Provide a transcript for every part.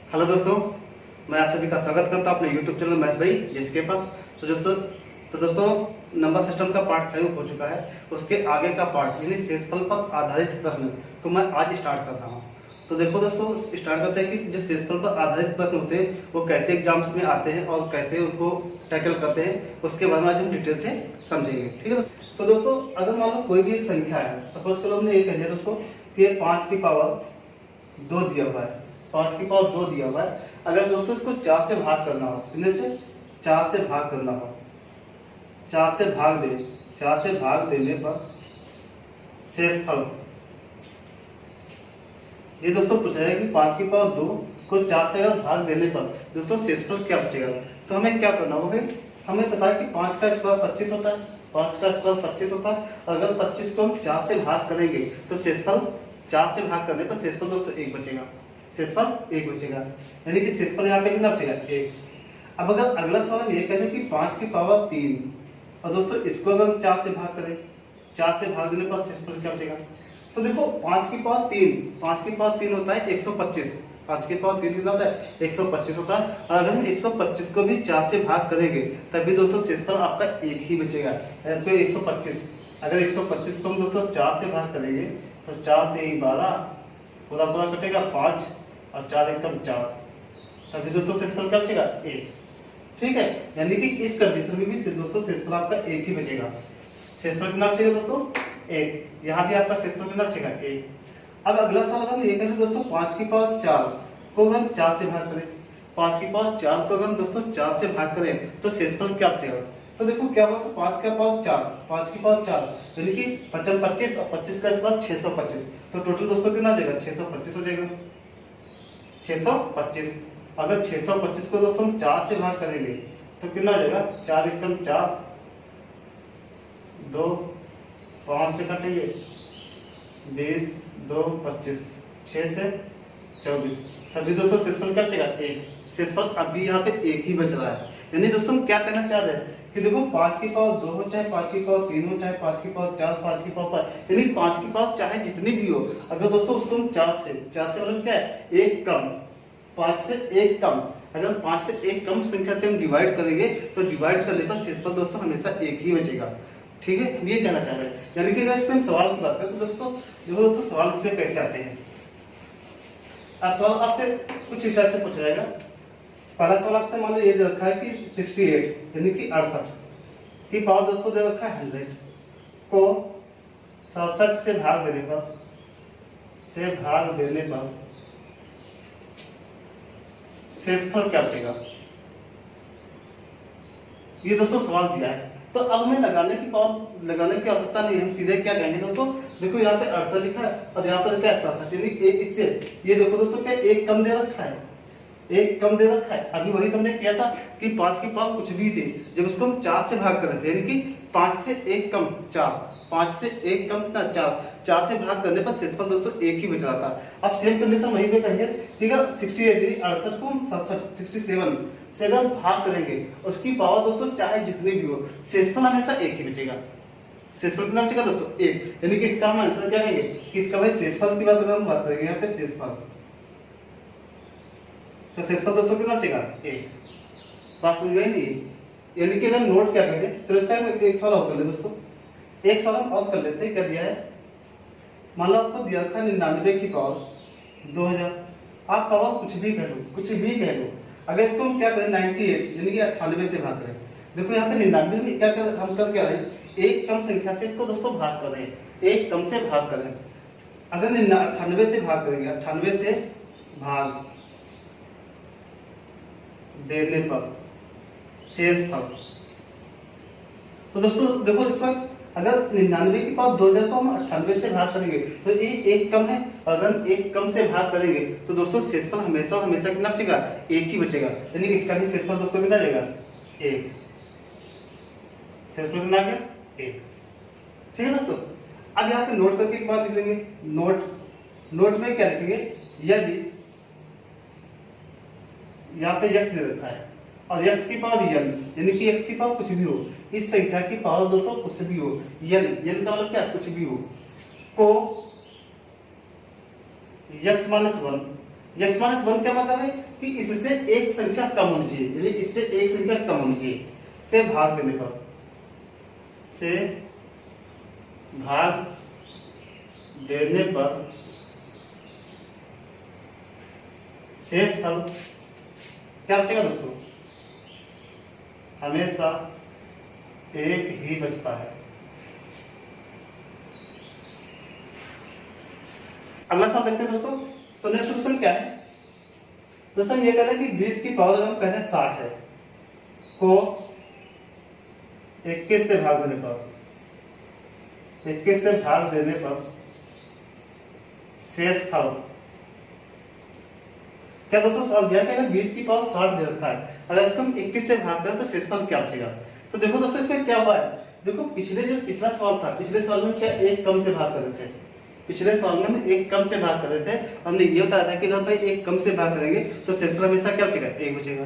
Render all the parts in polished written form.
Hello दोस्तों, मैं आप सभी का स्वागत करता हूं अपने YouTube चैनल महेश भाई जिसके पर। तो दोस्तों नंबर सिस्टम का पार्ट 5 हो चुका है। उसके आगे का पार्ट यानी शेषफल पर आधारित प्रश्न को मैं आज स्टार्ट कर रहा हूं। तो देखो दोस्तों, स्टार्ट करते हैं कि जो शेषफल पर आधारित प्रश्न होते हैं वो कैसे एग्जाम्स में आते हैं और कैसे उनको टैकल करते हैं, उसके बारे में आज हम डिटेल से समझेंगे। ठीक है तो दोस्तों, अगर मान लो कोई भी एक संख्या है, सपोज करो हमने ये कह दिया दोस्तों कि 5 की पावर 2 दिया हुआ है, 5 की पावर 2 दिया हुआ है। अगर दोस्तों इसको 4 से भाग करना हो, कितने से 4 से भाग करना हो, 4 से भाग दे, 4 से भाग देने पर शेषफल, ये दोस्तों पूछा है कि 5 की पावर 2 को 4 से अगर भाग देने पर दोस्तों शेषफल क्या बचेगा। तो हमें क्या करना होगा भाई, हमें पता है कि 5 का स्क्वायर 25 होता है, 5 का स्क्वायर 25 होता है। अगर 25 को हम 4 से भाग करेंगे तो शेषफल 4 से भाग करने पर शेषफल दोस्तों 1 बचेगा, शेषफल 1 बचेगा, यानी कि शेषफल यहाँ पे कितना बचेगा 1। अब अगर अगला सवाल हम ये कहते हैं कि 5 की पावर 3 और दोस्तों इसको अगर हम 4 से भाग करें, 4 से भाग देने पर शेषफल क्या बचेगा। तो देखो 5 की पावर 3, 5 की पावर 3 होता है 125, 5 की पावर 3 कितना होता है 125 होता है। और अगर हम 125 को भी 4 से भाग करेंगे तभी दोस्तों शेषफल आपका 1 ही बचेगा। तो 125, अगर 125 को हम दोस्तों 4 से भाग करेंगे तो 4 3 12, पूरा पूरा कटेगा 5 और 4 एकदम 4, तभी दोस्तों शेषफल क्या बचेगा 1। ठीक है, यानी कि इस कंडीशन में भी दोस्तों शेषफल आपका 1 ही बचेगा। शेषफल कितना बचेगा दोस्तों 1, यहाँ भी आपका शेषफल कितना बचेगा 1। अब अगला सवाल हम ये करें दोस्तों 5 की पावर 4 को हम 4 से भाग करें, 5 की पावर 4 को हम दोस्तों 4 से भाग करें तो शेषफल क्या बचेगा। तो देखो क्या होगा, 5 का पावर 4, 5 की पावर 4 यानी कि 25 और 25 का स्क्वायर 625, तो टोटल दोस्तों कितना हो जाएगा 625 हो जाएगा, 625। अगर 625 को दोस्तों हम 4 से भाग करेंगे तो कितना हो जाएगा, 4 एकम 4, 2 5 से काटेंगे 20 2 25, 6 से 24, तभी दोस्तों शेषफल क्या बचेगा 1। शेषफल अभी यहाँ पे 1 ही बच रहा है। यानी दोस्तों हम क्या कहना चाहते हैं कि देखो 5 की पावर 2 हो, चाहे 5 की पावर 3 हो, चाहे 5 की पावर 4, 5 की पावर 5, यानी 5 की पावर चाहे जितनी भी हो, अगर दोस्तों उसको हम 4 से मतलब क्या है 1 कम, 5 से 1 कम, अगर 5 से 1 कम संख्या से हम डिवाइड करेंगे तो डिवाइड करने पर शेषफल दोस्तों हमेशा 1 ही बचेगा। ठीक है, हम ये कहना चाह रहे हैं। यानी कि अगर इसमें हम सवाल की बात करें तो दोस्तों सवाल इसमें कैसे आते हैं। अब सवाल आपसे कुछ इस टाइप से पूछा जाएगा। पहला सवाल आपसे मान लो ये दे रखा है कि 68 यानी कि 68 की पावर दोस्तों दे रखा है 100 को 67 से भाग देने पर शेषफल क्या बचेगा। ये दोस्तों सवाल दिया है, तो अब हमें लगाने की आवश्यकता नहीं है। हम सीधे क्या कहेंगे दोस्तों, देखो यहाँ पे 68 लिखा है और यहाँ पर क्या है 67, यानी इससे ये देखो दोस्तों क्या 1 कम दे रखा है, 1 कम दे रखा है। अभी वही तुमने किया था कि 5 की पावर कुछ भी थी, जब उसको हम 4 से भाग कर रहे थे, यानी कि 5 से 1 कम 4, 5 से 1 कम कितना 4, 4 से भाग करने पर शेषफल दोस्तों 1 ही बच रहा था। अब सेम कंडीशन वहीं पे करेंगे। ठीक है, 68 को 67 से अगर भाग करेंगे उसकी पावर दोस्तों चाहे जितनी भी हो, शेषफल हमेशा 1 ही बचेगा। शेषफल कितना बचेगा दोस्तों 1, यानी कि इसका हम आंसर क्या कहेंगे कि इसका भाई शेषफल की बात अगर हम बात करेंगे यहाँ पे शेषफल, तो शेषफल दोस्तों कितना बचेगा 1। बात समझ गई नहीं, यानी कि अगर नोट क्या करेंगे तो इसका एक सवाल और कर ले दोस्तों, एक सवाल हम और कर लेते हैं। क्या दिया है, मान लो आपको दिया था 99 की पावर 2000, आप पावर कुछ भी कह लो। अगर इसको हम क्या करें 98 यानी कि 98 से भाग करें, देखो यहाँ पे 99 में क्या कर हम कर क्या रहे हैं, एक कम संख्या से इसको दोस्तों भाग कर रहे हैं, एक कम से भाग कर रहे हैं। अगर 98 से भाग करेंगे, 98 से भाग देने पर शेषफल, तो दोस्तों देखो इस पर अगर 99 की पावर 2000 को हम 98 से भाग करेंगे तो ये 1 कम है, अगर 1 कम से भाग करेंगे तो दोस्तों शेषफल हमेशा कितना बचेगा 1 ही बचेगा, यानी कि इसका भी शेषफल दोस्तों कितना जाएगा 1। शेषफल कितना आ गया 1। ठीक है दोस्तों, अब यहाँ पे नोट करके एक बात लिख लेंगे, नोट में क्या लिखेंगे, यदि यहाँ पे x दे रखा है और x की पावर n, यानी कि x की पावर कुछ भी हो, इस संख्या की पावर दोस्तों कुछ भी हो, n का मतलब क्या कुछ भी हो, को x-1 x माइनस वन क्या मतलब है कि इससे एक संख्या कम होनी चाहिए, यानी इससे एक संख्या कम होनी चाहिए। से भाग देने पर, से भाग देने पर शेष फल क्या बचेगा दोस्तों, हमेशा एक ही बचता है। अगला सवाल देखते हैं दोस्तों। तो नेक्स्ट क्वेश्चन क्या है दोस्तों, ये कहता है कि 20 की पावर हम कहते हैं 60 है को 21 से भाग देने पर, 21 से भाग देने पर शेष फल क्या दोस्तों सवाल दिया कि अगर 20 की पावर 60 दे रखा है, अगर इसको हम 21 से भाग करें तो शेषफल क्या बचेगा। तो देखो दोस्तों इसमें क्या हुआ है, देखो पिछला सवाल था, पिछले सवाल में क्या एक कम से भाग कर रहे थे, पिछले सवाल में हम एक कम से भाग कर रहे थे, हमने ये बताया था कि अगर भाई एक कम से भाग करेंगे तो शेषफल हमेशा क्या बचेगा, एक बचेगा।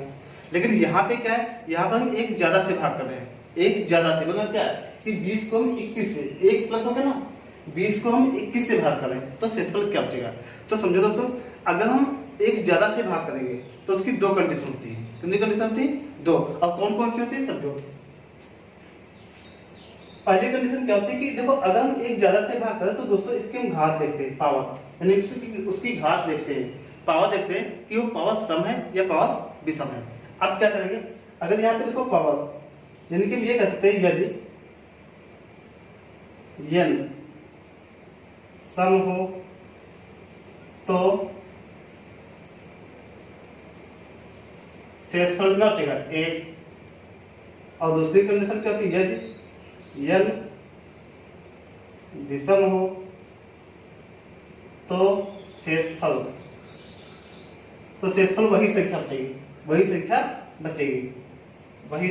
लेकिन यहाँ पे क्या है, यहाँ पर हम एक ज्यादा से भाग कर रहे हैं, एक ज्यादा से मतलब क्या है कि 20 को हम 21 से, एक प्लस हो गया ना, 20 को हम 21 से भाग करें तो शेषफल क्या बचेगा। तो समझो दोस्तों, अगर हम एक ज्यादा से भाग करेंगे तो उसकी दो कंडीशन होती है, कितनी कंडीशन होती है, दो। और कौन कौन सी होती है समझो। पहली कंडीशन क्या होती है कि देखो अगर हम एक ज्यादा से भाग करें तो दोस्तों इसकी हम घात देखते हैं, पावर, यानी उसकी घात देखते हैं, पावर देखते हैं कि वो पावर सम है या पावर विषम है। अब क्या करेंगे, अगर यहाँ पे देखो पावर, यानी कि हम ये कह सकते हैं यदि n सम हो तो शेषफल कितना बचेगा, एक। और दूसरी कंडीशन क्या होती है, यदि n विषम हो तो शेषफल वही संख्या बचेगी, वही संख्या बचेगी, वही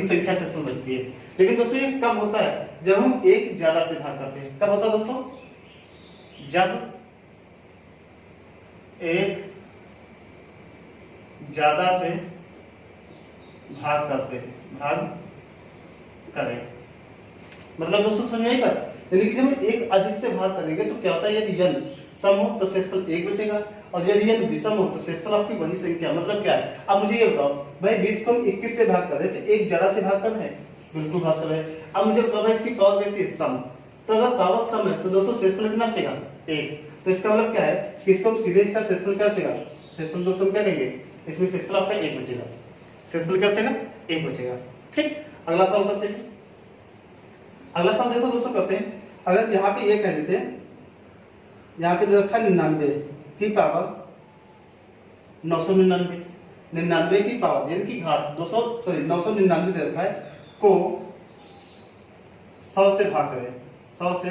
संख्या शेषफल बचती है। लेकिन दोस्तों ये कब होता है, जब हम एक ज्यादा से भाग करते हैं। कब होता है दोस्तों, जब एक ज्यादा से भाग करें, मतलब दोस्तों समझ में आई बात, यानी कि जब हम एक अधिक से भाग करेंगे तो क्या होता है, यदि n सम हो तो शेषफल एक बचेगा, और यदि n विषम हो तो शेषफल आपकी वही संख्या, मतलब क्या है। अब मुझे ये बताओ भाई, 20 को हम 21 से भाग कर रहे हैं तो एक ज्यादा से भाग कर रहे हैं, बिल्कुल भाग कर रहे हैं। अब मुझे बताओ भाई इसकी पावर कैसी है, सम, तो अगर पावर सम है तो दोस्तों शेषफल कितना बचेगा, एक। तो इसका मतलब क्या है कि इसको हम सीधे इसका शेषफल क्या बचेगा, शेषफल दोस्तों क्या कहेंगे, इसमें शेषफल आपका एक बचेगा, शेषफल क्या बचेगा, एक बचेगा। ठीक, अगला सवाल करते हैं। अगला सवाल देखो दोस्तों करते हैं, अगर यहाँ पे ये कह देते हैं, यहाँ पे दे रखा है 99 की पावर 999, 99 की पावर यानी कि घात 999 दे रखा है को 100 से भाग करें, 100 से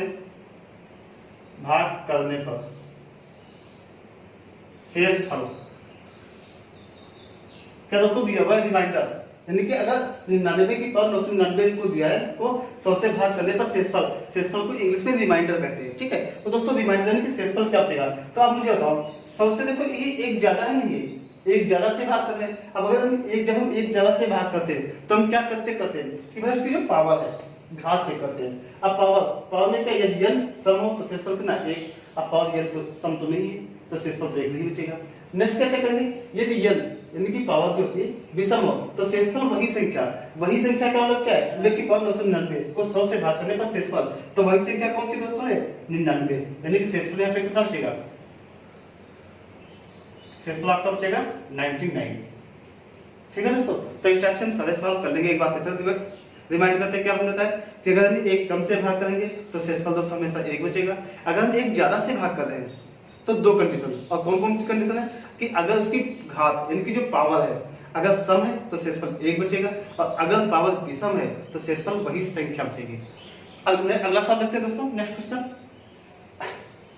भाग करने पर शेषफल क्या दोस्तों दिया हुआ है, रिमाइंडर, यानी कि अगर 99 की पावर 999 को दिया है को 100 से भाग करने पर शेषफल को इंग्लिश में रिमाइंडर कहते हैं। ठीक है, तो दोस्तों रिमाइंडर यानी कि शेषफल क्या बचेगा। तो आप मुझे बताओ, 100 से देखो ये एक ज्यादा है नहीं, ये एक ज्यादा से भाग करते हैं। अब अगर जब हम एक ज्यादा से भाग करते हैं तो हम क्या चेक करते हैं कि भाई उसकी जो पावर है, घात चेक करते हैं। अब पावर में क्या, यदि n सम हो तो शेषफल कितना, एक। अब पावर n तो सम तो नहीं है तो शेषफल एक नहीं बचेगा। नेक्स्ट क्या चेक करेंगे, यदि n यानी कि पावर जो होती है विषम हो तो शेषफल वही संख्या का मतलब क्या है, लेकिन पावर 999 को 100 से भाग करने पर शेषफल, तो वही संख्या कौन सी दोस्तों है, 99, यानी कि शेषफल यहाँ पे कितना बचेगा, शेषफल आपका बचेगा 99। ठीक है दोस्तों, तो इस टाइप से हम सारे सवाल कर लेंगे। एक बात रिमाइंड करते हैं क्या हमने बताया कि अगर हम एक कम से भाग करेंगे तो शेषफल दोस्तों हमेशा एक बचेगा। अगर हम एक ज्यादा से भाग कर रहे हैं तो दो कंडीशन, और कौन कौन सी कंडीशन है कि अगर उसकी घात यानी कि जो पावर है अगर सम है तो शेषफल एक बचेगा, और अगर पावर विषम है तो शेषफल वही संख्या बचेगी। अगला सवाल देखते हैं दोस्तों, नेक्स्ट क्वेश्चन,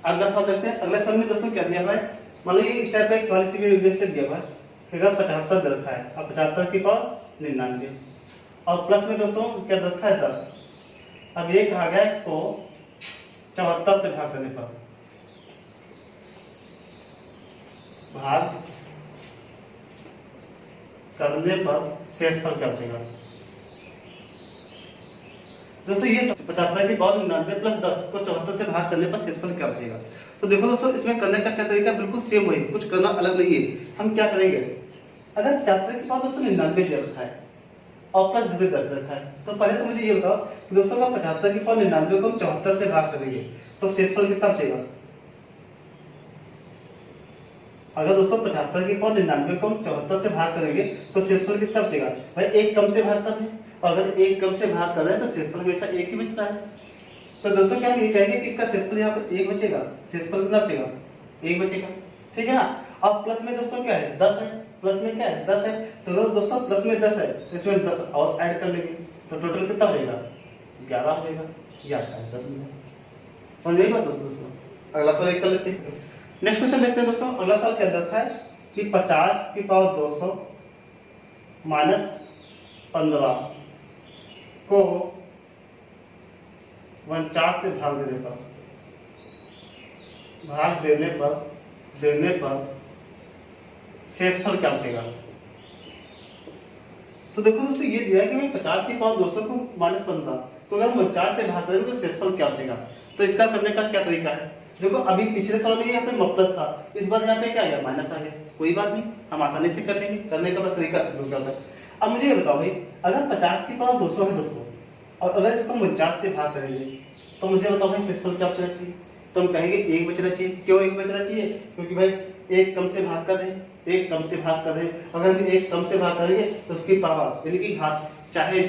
अगला सवाल देखते हैं। अगले सवाल में दोस्तों क्या दिया हुआ है, मान लो ये इस टाइप का एक सवाल इसी में इंग्लिश में दिया हुआ है, अगर 75 दे रखा है और 75 की पावर 99 और प्लस में दोस्तों क्या रखा है 10। अब ये कहा गया को 74 से भाग करने पर शेषफल क्या बचेगा। दोस्तों ये 75 की पावर 99 प्लस 10 को 74 से भाग करने पर शेषफल क्या बचेगा। तो देखो दोस्तों इसमें करने का क्या तरीका, बिल्कुल सेम वही, कुछ करना अलग नहीं है। हम क्या करेंगे, अगर 74 की पावर दोस्तों 99 दे रखा है और प्लस 10 दे रखा है, तो पहले तो मुझे ये बताओ कि दोस्तों का 75 की पावर 99 को हम 74 से भाग करेंगे तो शेषफल कितना बचेगा। अगर दोस्तों 75 की पावर 99 को हम 74 से भाग करेंगे तो शेषफल कितना बचेगा। भाई एक कम से भाग कर दें, और अगर एक कम से भाग कर रहे हैं तो शेषफल हमेशा एक ही बचता है। तो दोस्तों क्या हम ये कहेंगे कि इसका शेषफल यहाँ पर एक बचेगा, शेषफल कितना बचेगा, एक बचेगा, ठीक है ना। अब प्लस में दोस्तों क्या है, 10 है, प्लस में क्या है 10 है, तो दोस्तों प्लस में 10 है तो इसमें 10 और ऐड कर लेंगे तो टोटल कितना हो जाएगा, 11 हो जाएगा। या 10 समझ गई बात दोस्तों। अगला सवाल एक कर लेते हैं। नेक्स्ट क्वेश्चन देखते हैं दोस्तों। अगला सवाल क्या दर्शाता है कि 50 की पावर 200 माइनस 15 को 49 से भाग देने पर शेषफल क्या बचेगा। तो देखो दोस्तों ये दिया है कि मैं 50 की पावर 200 को माइनस 15 तो अगर 49 से भाग करें तो शेषफल क्या बचेगा। तो इसका करने का क्या तरीका है, देखो अभी पिछले सवाल में यहाँ पे प्लस था, इस बार यहाँ पे क्या आ गया, माइनस आ गया। कोई बात नहीं, हम आसानी से कर लेंगे, करने का बस तरीका क्या होता है। अब मुझे ये बताओ भाई, अगर 50 की पावर 200 है दोस्तों और अगर इसको 49 से भाग करेंगे तो मुझे बताओ भाई शेषफल क्या बचना चाहिए। तो हम कहेंगे एक बचना चाहिए। क्यों एक बचना चाहिए, क्योंकि भाई एक कम से भाग कर दें, एक कम से भाग कर दें, अगर एक कम से भाग करेंगे तो उसकी पावर यानी कि घात चाहे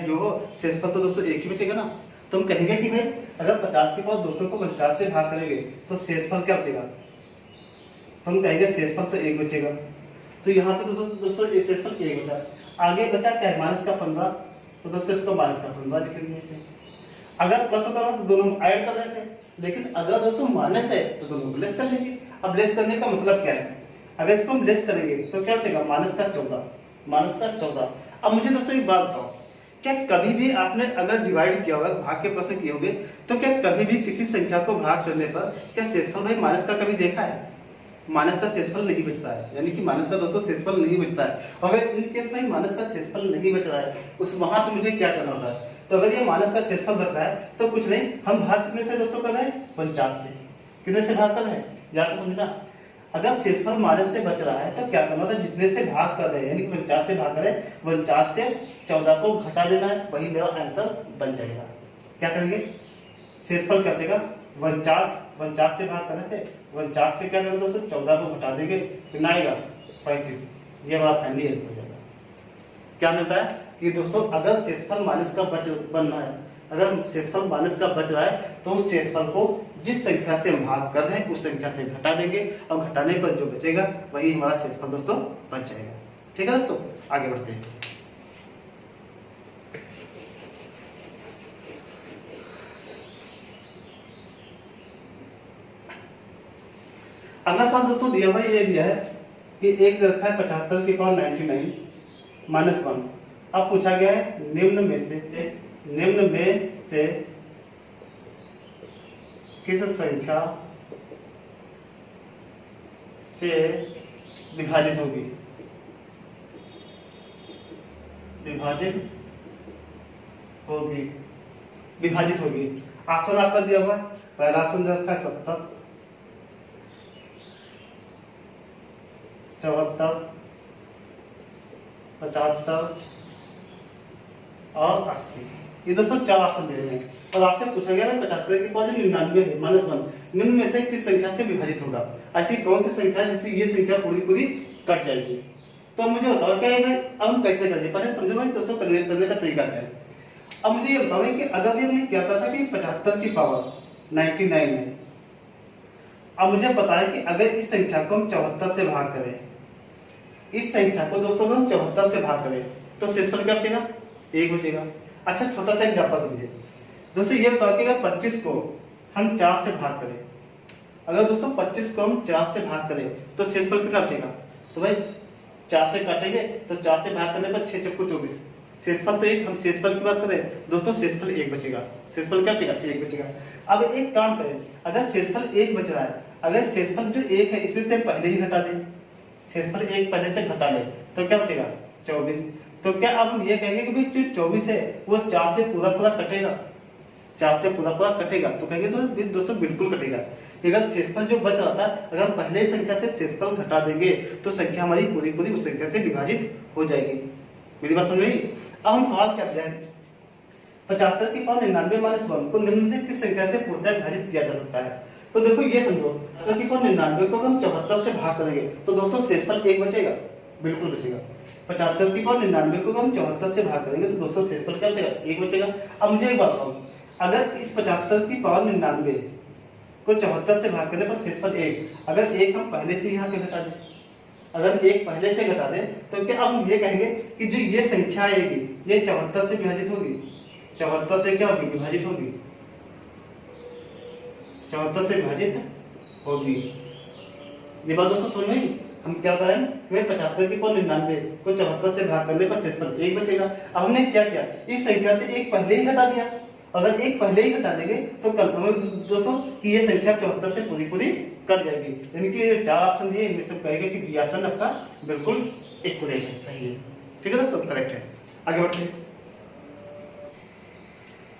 जो हो शेषफल तो दोस्तों एक ही बचेगा ना। तो हम कहेंगे कि भाई अगर 50 की पावर 200 को 49 से भाग करेंगे तो शेषफल क्या बचेगा। तो हम कहेंगे शेषफल तो एक बचेगा। तो यहाँ पे दोस्तों ये शेषफल एक बचा, आगे बचा क्या है माइनस का 15, तो दोस्तों इसको माइनस का 15 लिखेंगे इसे। अगर प्लस होता तो दोनों ऐड कर रहे थे, लेकिन अगर दोस्तों माइनस है तो दोनों को लेस कर लेंगे। अब लेस करने का मतलब क्या है, अगर इसको हम लेस करेंगे तो क्या बचेगा, माइनस का 14। अब मुझे दोस्तों एक बात बताओ, क्या कभी भी आपने अगर डिवाइड किया होगा, भाग के प्रश्न किए होंगे, तो क्या कभी भी किसी संख्या को भाग करने पर क्या शेषफल भाई माइनस का कभी देखा है। माइनस का शेषफल नहीं बचता है, यानी कि माइनस का दोस्तों शेषफल नहीं बचता है। अगर इन केस में माइनस का शेषफल नहीं बच रहा है उस वहां पे मुझे क्या करना होता है। तो अगर ये माइनस का शेषफल बच रहा है तो कुछ नहीं, हम भाग कितने से दोस्तों कर रहे हैं, 49 से। कितने से भाग कर रहे हैं, यहाँ समझना। अगर शेषफल माइनस से बच रहा है तो क्या करना होता है, जितने से भाग कर रहे हैं यानी कि 49 से भाग करें, 49 से 14 को घटा देना है, वही मेरा आंसर बन जाएगा। क्या करेंगे, शेषफल क्या बचेगा, 49 से भाग कर रहे थे, 49 से क्या करेंगे दोस्तों 14 को घटा देंगे, कितना आएगा 35। ये हमारा फाइनली आंसर हो जाएगा। क्या मिलता है कि दोस्तों अगर शेषफल माइनस का बन रहा है, अगर शेषफल माइनस का बच रहा है तो उस शेषफल को जिस संख्या से हम भाग कर रहे हैं उस संख्या से घटा देंगे और घटाने पर जो बचेगा वही हमारा शेषफल दोस्तों बच जाएगा। ठीक है दोस्तों, आगे बढ़ते हैं। अगला सवाल दोस्तों दिया हुआ ये दिया है कि एक रखा है 75 की पावर 99 माइनस 1। अब पूछा गया है निम्न में से किस संख्या से विभाजित होगी। ऑप्शन आपका दिया हुआ है, पहला ऑप्शन दिया रखा है 70, 74, 75 और 80। ये दोस्तों 4 ऑप्शन दे रहे हैं और आपसे पूछा गया है 75 की पावर 99 है माइनस 1, निम्न में से किस संख्या से विभाजित होगा। ऐसी कौन सी संख्या है जिससे ये संख्या पूरी कट जाएगी। तो मुझे बताओ क्या है, अब हम कैसे करेंगे, पहले समझो भाई दोस्तों करने का तरीका क्या है। अब मुझे ये बताओ कि अगर भी हमने क्या कहा था कि 75 की पावर 99 है, अब मुझे पता है कि अगर इस संख्या को हम 74 से भाग करें, इस संख्या को दोस्तों हम 74 से भाग करें तो शेषफल क्या बचेगा, 1 बचेगा। अच्छा छोटा सा एग्जांपल दीजिए दोस्तों, ये बताओ कि अगर 25 को हम 4 से भाग करें, अगर दोस्तों 25 को हम 4 से भाग करें तो शेषफल कितना बचेगा। तो भाई 4 से काटेंगे तो 4 से भाग करने पर 6 चक्कू 24, शेषफल तो 1। हम शेषफल की बात करें दोस्तों, शेषफल 1 बचेगा। शेषफल क्या बचेगा, 1 बचेगा। अब एक काम करें, अगर शेषफल 1 बच रहा है, अगर शेषफल जो 1 है इसमें से पहले ही घटा दें, शेषफल 1 पहले से घटा ले तो क्या बचेगा 24। तो क्या अब हम ये कहेंगे कि भाई जो 24 है वो 4 से पूरा पूरा कटेगा, 4 से पूरा पूरा कटेगा, तो कहेंगे तो दोस्तों बिल्कुल कटेगा। अगर शेषफल जो बच रहा था, अगर हम पहले ही संख्या से शेषफल घटा देंगे तो संख्या हमारी पूरी पूरी उस संख्या से विभाजित हो जाएगी। मेरी बात समझ में आई? अब हम सवाल क्या किया है, 75 की पावर 99 माइनस 1 को निम्न में से किस संख्या से पूर्णतः विभाजित किया जा सकता है। तो देखो ये समझो, अगर की पावर 99 को हम 74 से भाग करेंगे तो दोस्तों शेषफल 1 बचेगा, बिल्कुल बचेगा। 75 की पावर 99 को हम 74 से भाग करेंगे तो दोस्तों शेषफल क्या बचेगा, 1 बचेगा। अब मुझे एक बात बताओ, अगर इस 75 की पावर 99 को 74 से भाग करने पर शेषफल 1, अगर 1 हम पहले से यहाँ पे घटा दें, अगर 1 पहले से घटा दें तो क्या अब हम ये कहेंगे कि जो ये संख्या आएगी ये 74 से विभाजित होगी, 74 से क्या होगी, विभाजित होगी, 74 से विभाजित होगी। ये बात दोस्तों सुन रही, हम क्या करें, 75 की पावर 99 को 74 से भाग करने पर शेषफल 1 बचेगा। अब हमने क्या किया, इस संख्या से 1 पहले ही घटा दिया, अगर 1 पहले ही घटा देंगे तो कंफर्म है दोस्तों कि ये संख्या 74 से पूरी पूरी कट जाएगी। यानी कि ये 4 ऑप्शन दिए इनमें से कहेगा कि बी ऑप्शन आपका बिल्कुल एक्यूरेट है, सही है। ठीक है दोस्तों, करेक्ट है। आगे बढ़ते हैं।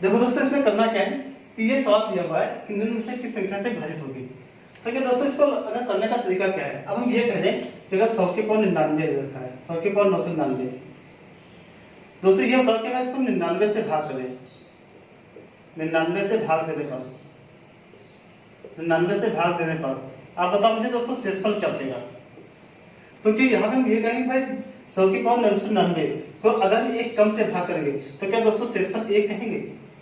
देखो दोस्तों इसमें करना क्या है कि ये सवाल दिया हुआ है कि निम्न में से किस संख्या से विभाजित होगी। तो क्या दोस्तों इसको अगर करने का तरीका क्या है, अब हम ये कह दें कि अगर 100 की पावर 99 रखा है, 100 की पावर 999, दोस्तों ये बताओ कि अगर इसको 99 से भाग करें, 99 से भाग देने पर, 99 से भाग देने पर आप बताओ मुझे दोस्तों शेषफल क्या बचेगा। क्योंकि यहाँ पे हम ये कहेंगे भाई 100 की पावर 999 तो अगर 1 कम से भाग करेंगे तो क्या दोस्तों शेषफल 1 कहेंगे,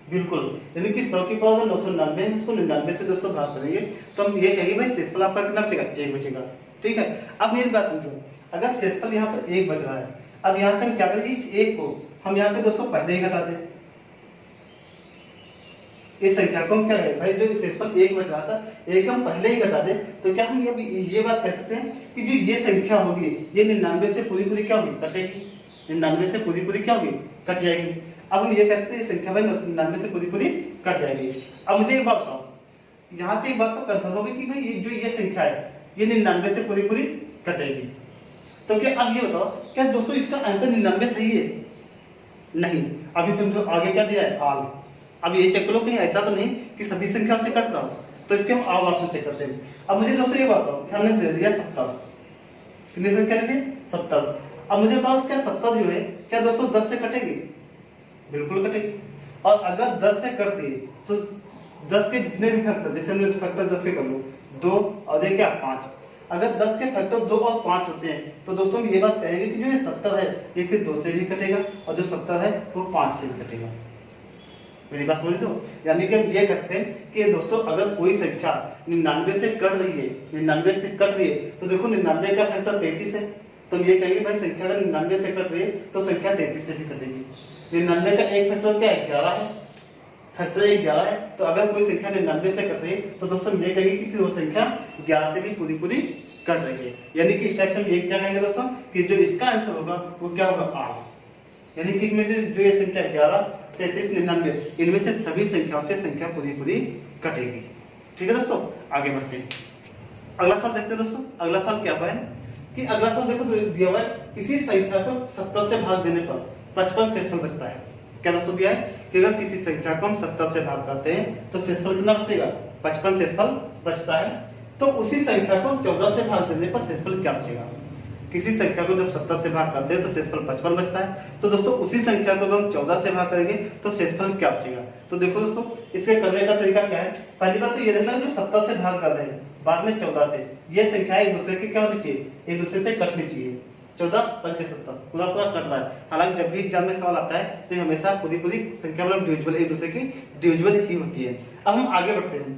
बिल्कुल। यानी कि 100 की पावर 999 इसको 99 से दोस्तों भाग करेंगे तो हम ये कहेंगे भाई शेषफल आपका कितना बचेगा, 1 बचेगा। ठीक है, अब मेरी बात समझो, अगर शेषफल यहाँ पर 1 बच रहा है, अब यहाँ से हम क्या करेंगे, इस 1 को हम यहाँ पे दोस्तों पहले ही घटा दें, इस संख्या को हम क्या कहें भाई, जो शेषफल 1 बच रहा था 1 हम पहले ही घटा दें तो क्या हम ये बात कह सकते हैं कि जो ये संख्या होगी ये 99 से पूरी पूरी क्या होगी, कटेगी, 99 से पूरी पूरी क्या होगी, कट जाएगी। अब हम ये कह सकते हैं संख्या भाई 99 से पूरी पूरी कट जाएगी। अब मुझे एक बात बताओ, यहाँ से एक बात तो कंफर्म होगी कि भाई जो ये संख्या है ये 99 से पूरी पूरी कटेगी। तो क्या अब ये बताओ क्या दोस्तों इसका आंसर 99 सही है, नहीं। अभी समझो आगे क्या दिया है, आल। अब ये चेक करो कहीं ऐसा तो नहीं कि सभी संख्या से कट रहा हो, तो इसके हम आल ऑप्शन चेक करते हैं। अब मुझे दोस्तों ये बात बताओ, हमने दे दिया 70, कितनी संख्या ले 70। अब मुझे बताओ क्या 70 जो है क्या दोस्तों 10 से कटेगी, बिल्कुल कटेगी। और अगर 10 से कट दिए तो 10 के जितने भी फैक्टर, जैसे हमने फैक्टर 10 के कर लो 2 और ये क्या 5, अगर 10 के फैक्टर 2 और 5 होते हैं तो दोस्तों हम ये बात कहेंगे कि जो ये 70 है ये फिर 2 से भी कटेगा और जो 70 है वो 5 से भी कटेगा। मेरी बात समझ लो, यानी कि हम ये कहते हैं कि दोस्तों अगर कोई संख्या 99 से कट रही है, 99 से कट रही है तो देखो 99 का फैक्टर 33 है, तो हम ये कहेंगे भाई संख्या अगर 99 से कट रही है तो संख्या 33 से भी कटेगी। 99 का एक फैक्टर क्या है, 11 है, फैक्टर 11 है, तो अगर कोई संख्या 99 से कट रही है तो दोस्तों हम ये कहेंगे कि वो संख्या 11 से भी पूरी पूरी कट रही है। यानी कि इस टाइप से हम ये क्या कहेंगे दोस्तों कि जो इसका आंसर होगा वो क्या होगा, 8। यानी कि इसमें से जो ये संख्या 11, 33, 99 इनमें से सभी संख्याओं से संख्या पूरी पूरी कटेगी। ठीक है दोस्तों, आगे बढ़ते हैं। अगला सवाल देखते हैं दोस्तों। अगला सवाल क्या है कि अगला सवाल देखो दिया हुआ है किसी संख्या को 70 से भाग देने पर 55 शेषफल बचता है। क्या दोस्तों दिया है कि अगर किसी संख्या को हम 70 से भाग करते हैं तो शेषफल कितना बचेगा, 55 शेषफल बचता है। तो उसी संख्या को 14 से भाग देने पर शेषफल क्या बचेगा। किसी संख्या को जब 70 से भाग करते हैं तो शेषफल 55 बचता है। तो दोस्तों उसी संख्या को हम 14 से भाग करेंगे तो शेषफल क्या बचेगा। तो देखो दोस्तों इसके करने का तरीका क्या है, पहली बात तो ये देखना जो 70 से भाग कर रहे हैं बाद में 14 से, ये संख्या एक दूसरे के क्या होनी चाहिए, एक दूसरे से कटनी चाहिए। 14 5 70 पूरा पूरा कट रहा है। हालांकि जब भी एग्जाम में सवाल आता है तो हमेशा पूरी पूरी संख्या मतलब डिविजिबल एक दूसरे की डिविजिबल ही होती है। अब हम आगे बढ़ते हैं।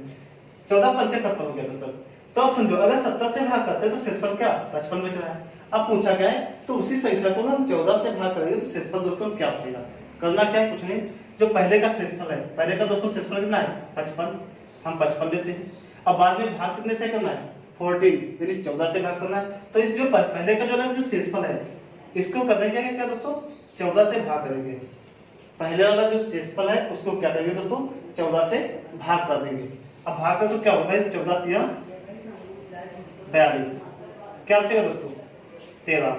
14 5 70 हो गया दोस्तों। तो अब समझो अगर 70 से भाग करते हैं तो शेषफल क्या 55 बच रहा है। अब पूछा क्या है तो उसी संख्या को हम 14 से भाग करेंगे तो शेषफल दोस्तों क्या बचेगा। करना क्या है, कुछ नहीं, जो पहले का शेषफल है, पहले का दोस्तों शेषफल कितना है 55, हम 55 लेते हैं। अब बाद में भाग कितने से करना है 14, यानी 14 से भाग करना है। तो इस जो पहले का जो शेषफल है इसको करने के क्या दोस्तों 14 से भाग करेंगे। पहले वाला जो शेषफल है उसको क्या करेंगे दोस्तों 14 से भाग कर देंगे। अब भाग कर तो क्या होगा 14 3 42, क्या बचेगा दोस्तों 13,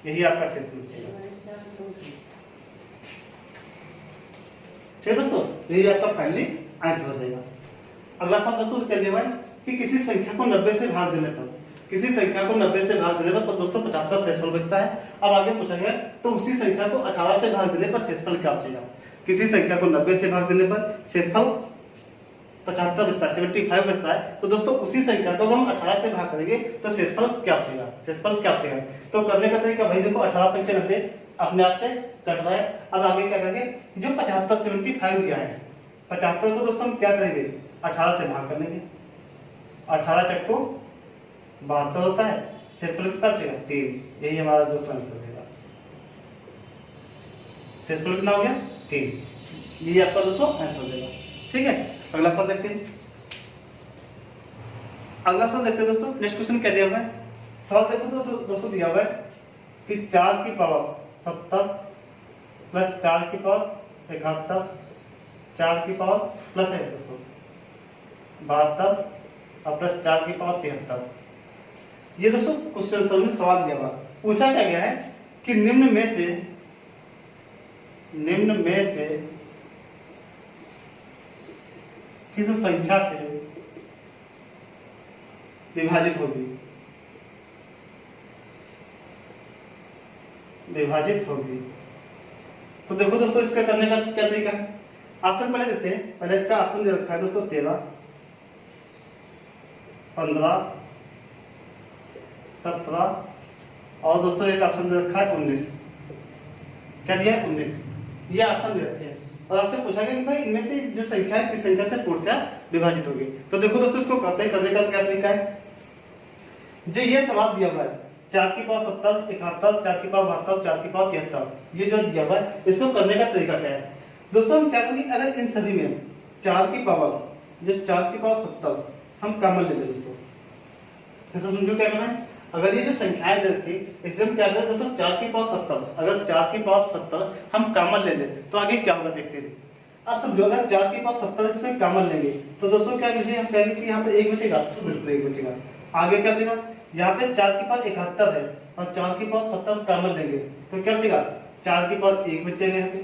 यही आपका शेषफल बचेगा। ठीक है दोस्तों, यही आपका फाइनली आंसर हो जाएगा। अगला सवाल दोस्तों कह दिया भाई कि किसी संख्या को 90 से भाग देने पर, किसी संख्या को 90 से भाग देने पर दोस्तों 75 शेषफल बचता है। अब आगे पूछा गया तो उसी संख्या को 18 से भाग देने पर शेषफल क्या बचेगा। किसी संख्या को 90 से भाग देने पर शेषफल 75 बचता है, 75 बचता है। तो दोस्तों उसी संख्या को हम 18 से भाग करेंगे तो शेषफल क्या बचेगा, शेषफल क्या बचेगा। तो करने का तरीका भाई देखो 18 पंचे 90 अपने आप से कट रहा है। अब आगे क्या करेंगे, जो 75 75 दिया है 75 को दोस्तों हम क्या करेंगे 18 से भाग कर लेंगे। 18 चक्को 72 होता है, शेषफल कितना बचेगा 3। यही हमारा दोस्तों आंसर होगा। शेषफल कितना हो गया 3। ये आपका दोस्तों आंसर देगा। ठीक है, अगला सवाल देखते हैं। अगला सवाल देखते हैं दोस्तों। नेक्स्ट क्वेश्चन क्या दिया हुआ है, सवाल देखो तो दोस्तों दिया हुआ है कि 4 की पावर 70 प्लस 4 की पावर 71, 4 की पावर प्लस है दोस्तों 72 और प्लस 4 की पावर 73। ये दोस्तों क्वेश्चन में सवाल दिया हुआ, पूछा क्या गया है कि निम्न में से किस संख्या से विभाजित होगी, तो देखो दोस्तों इसका करने का क्या तरीका है। ऑप्शन पहले देते हैं। पहले इसका ऑप्शन दे रखा है दोस्तों 13, 15, 17 और दोस्तों एक ऑप्शन दे रखा है 19। क्या दिया है 19, ये ऑप्शन दे रखे हैं। और आपसे पूछा गया कि भाई इनमें से जो संख्या है किस संख्या से पूर्णतः विभाजित होगी। तो देखो दोस्तों इसको करने का क्या तरीका है। जो ये सवाल दिया हुआ है 4 की पावर 70, 71, 4 की पावर 72, 4 की पावर 73, ये जो दिया हुआ है इसको करने का तरीका क्या है दोस्तों। हम क्या करेंगे, अगर इन सभी में 4 की पावर 70 हम कॉमन ले लें दोस्तों। ऐसा समझो क्या करना है, अगर ये जो संख्याएं दे रखी इसमें क्या करें दोस्तों 4 की पावर 70, अगर 4 की पावर 70 हम कॉमन ले लें तो आगे क्या होगा देखते हैं। अब समझो अगर 4 की पावर 70 इसमें कॉमन लेंगे तो दोस्तों क्या मुझे हम कहेंगे कि यहाँ पे 1 बचेगा, तो बिल्कुल 1 बचेगा। आगे क्या बचेगा, यहाँ पे 4 की पावर 71 है और 4 की पावर 70 कॉमन लेंगे तो क्या बचेगा 4 की पावर 1 बचेगा यहाँ पे।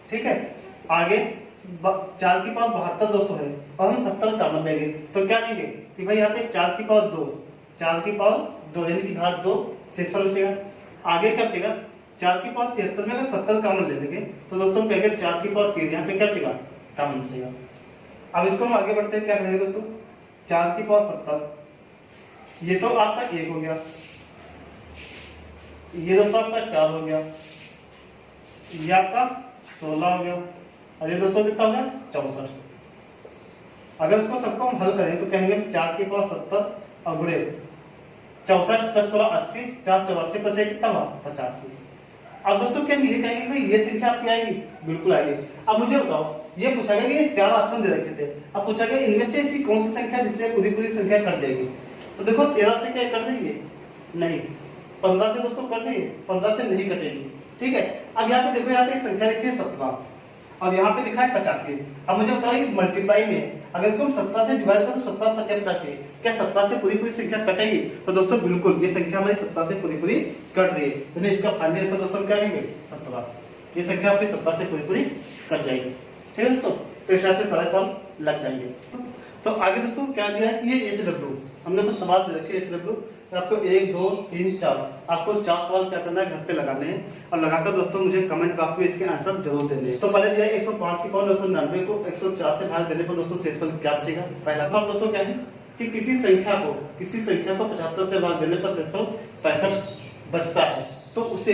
ठीक है, आगे 4 की पावर 72 दोस्तों है और हम 70 कॉमन लेंगे तो क्या लेंगे कि भाई यहाँ पे 4 की पावर 2, 4 की पावर 2 यानी कि घात 2 शेषफल बचेगा। आगे क्या बचेगा 4 की पावर 73 में अगर 70 कॉमन ले लेंगे तो दोस्तों हम कहेंगे 4 की पावर 3, यहाँ पे क्या बचेगा कॉमन बचेगा। अब इसको हम आगे बढ़ते हैं, क्या करेंगे दोस्तों 4 की पावर 70, ये तो आपका 1 हो गया, ये दोस्तों आपका 4 हो गया, ये आपका 16 हो गया और ये दोस्तों कितना हो गया 64। अगर इसको सबको हम हल करें तो कहेंगे 4 की पावर 70 और गुणे 64 प्लस 16 80, 4 84 प्लस 1 कितना हुआ 85। अब दोस्तों क्या ये कहेंगे भाई ये संख्या आपकी आएगी, बिल्कुल आएगी। अब मुझे बताओ, ये पूछा गया कि ये 4 ऑप्शन दे रखे थे, अब पूछा गया इनमें से ऐसी कौन सी संख्या जिससे पूरी संख्या कट जाएगी। तो देखो 13 से क्या कट देंगे, नहीं 15 से दोस्तों कट देंगे, 15 से नहीं कटेगी। ठीक है, अब यहाँ पे देखो, यहाँ पे एक संख्या लिखी है 17 और यहाँ पे लिखा है 85। अब मुझे बताइए मल्टीप्लाई में अगर इसको हम 17 से डिवाइड करें तो 17 × 85, क्या 17 से पूरी संख्या कटेगी। तो दोस्तों बिल्कुल ये संख्या हमारी 17 से पूरी कट रही है, तो इसका फाइनल आंसर दोस्तों क्या कहेंगे 17। ये संख्या आपकी 17 से पूरी कट जाएगी। ठीक है दोस्तों, तो इस हिसाब से सारे सवाल लग जाएंगे। तो आगे दोस्तों क्या दिया है, ये HW हमने कुछ सवाल दे रखे HW, आपको 1 2 3 4 आपको 4 सवाल क्या करना है घर पे लगाने हैं और लगाकर दोस्तों मुझे कमेंट बॉक्स में इसके आंसर जरूर देने हैं। तो पहले दिया है 105 की पावर 999 को 104 से भाग देने पर दोस्तों शेषफल क्या बचेगा। पहला सवाल दोस्तों क्या है कि किसी संख्या को 75 से भाग देने पर शेषफल 65 बचता है, तो उसे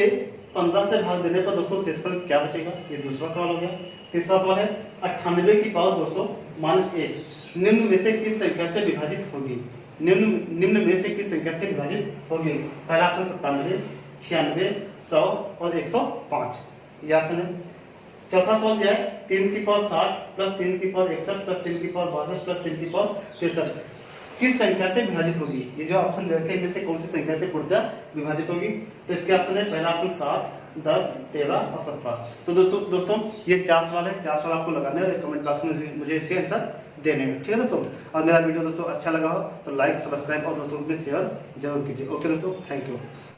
15 से भाग देने पर दोस्तों शेषफल क्या बचेगा। ये दूसरा सवाल हो गया। तीसरा सवाल है 98 की पावर 200 - 1 निम्न में से किस संख्या से विभाजित होगी। निम्न में से किस संख्या से विभाजित होगी। पहला ऑप्शन 97, 96, 100 और 105, ये ऑप्शन है। चौथा सवाल दिया है 3 की पावर 60 प्लस 3 की पावर 61 प्लस 3 की पावर 62 प्लस 3 की पावर 63 किस संख्या से विभाजित होगी। ये जो ऑप्शन दे रखे हैं इनमें से कौन सी संख्या से पूर्णतः विभाजित होगी। तो इसके ऑप्शन है पहला ऑप्शन 7, 10, 13 और 17। तो दोस्तों ये 4 सवाल है, 4 सवाल आपको लगाने हैं, कमेंट बॉक्स में मुझे इसके आंसर देने हैं। ठीक है दोस्तों, और मेरा वीडियो दोस्तों अच्छा लगा हो तो लाइक सब्सक्राइब और दोस्तों में शेयर जरूर कीजिए। ओके दोस्तों, थैंक यू।